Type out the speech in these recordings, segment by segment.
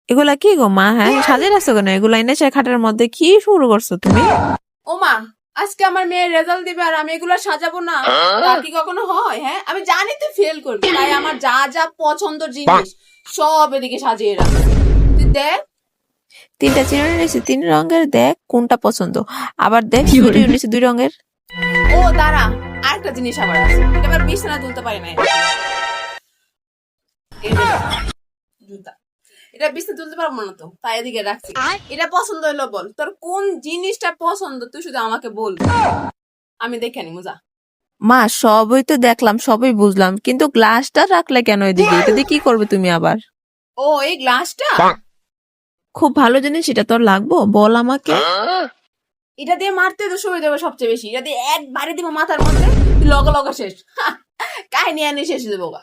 এগুলা কি গো মা? হ্যাঁ সাজিয়ে রাখছো কেন এগুলা? এনে সে খাটের মধ্যে কি শুরু করছো তুমি? ও মা, আজকে আমার মেয়ের রেজাল্ট দিবে আর আমি এগুলো সাজাবো না? তা কি কখনো হয়? হ্যাঁ, আমি জানি তুই ফেল করবি, তাই আমার যা যা পছন্দের জিনিস সব এদিকে সাজিয়ে রাখ। তুই দেখ। 3টা চিরুনি নিয়েছি 3 রঙের, দেখ কোনটা পছন্দ। আবার দেখ সুইটিও নিয়েছি 2 রঙের। ও দাঁড়া, আরেকটা জিনিস আবার আছে, এটা আবার বিছানা তুলতে পারি না। এই যে জুতা, এটা বিছানা তুলতে পারবো না তো, তাই এদিকে রাখছি। এটা পছন্দ হলো বল, তোর কোন জিনিসটা পছন্দ তুই শুধু আমাকে বল, আমি দেখে নি মজা। মা সবই তো দেখলাম, সবই বুঝলাম, কিন্তু গ্লাসটা রাখলে কেন এদিকে? এটা দিয়ে কি করবে তুমি আবার? ও এই গ্লাসটা, খুব ভালো জিনিস, এটা তোর লাগবো? বল আমাকে। এটা দিয়ে মারতে তো সুবিধা হবে সবচেয়ে বেশি, এটা দিয়ে একবারে দিব মাথার মধ্যে, লগে লগে শেষ। কাহিনী আনি শেষ হয়ে যাবো গা।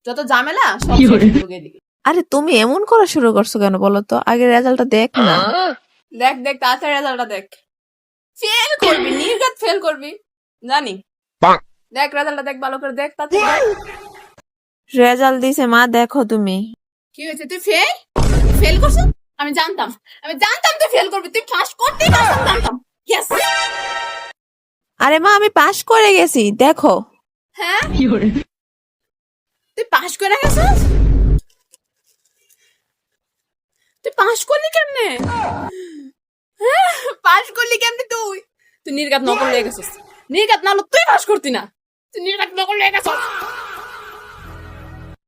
যত ঝামেলা সব শেষ হয়ে যাবো এদিকে। আরে তুমি এমন করা শুরু করছো কেন বলো তো? আগে রেজাল্টটা দেখ না। দেখ দেখ তাড়াতাড়ি রেজাল্টটা দেখ। ফেল করবি, নির্ঘাত ফেল করবি, জানি। দেখ রেজাল্টটা দেখ, ভালো করে দেখ তাতে। রেজাল্ট দিছে মা, দেখো তুমি। কি হয়েছে, তুই ফেল ফেল করছিস? আমি জানতাম, আমি জানতাম তুই ফেল করবি, তুই পাস করতেই পারতাম, জানতাম। ইয়েস। আরে মা আমি পাশ করে গেছি, দেখো। হ্যাঁ তুই পাস করে গেছিস? তুই পাস করলি কেমনে? হ্যাঁ পাস করলি কেমনে তুই? তুই নির্ঘাত নকল লেগে গেছিস। নির্ঘাত না হলে তুই পাস করতি না, তুই নির্ঘাত নকল লেগে গেছিস।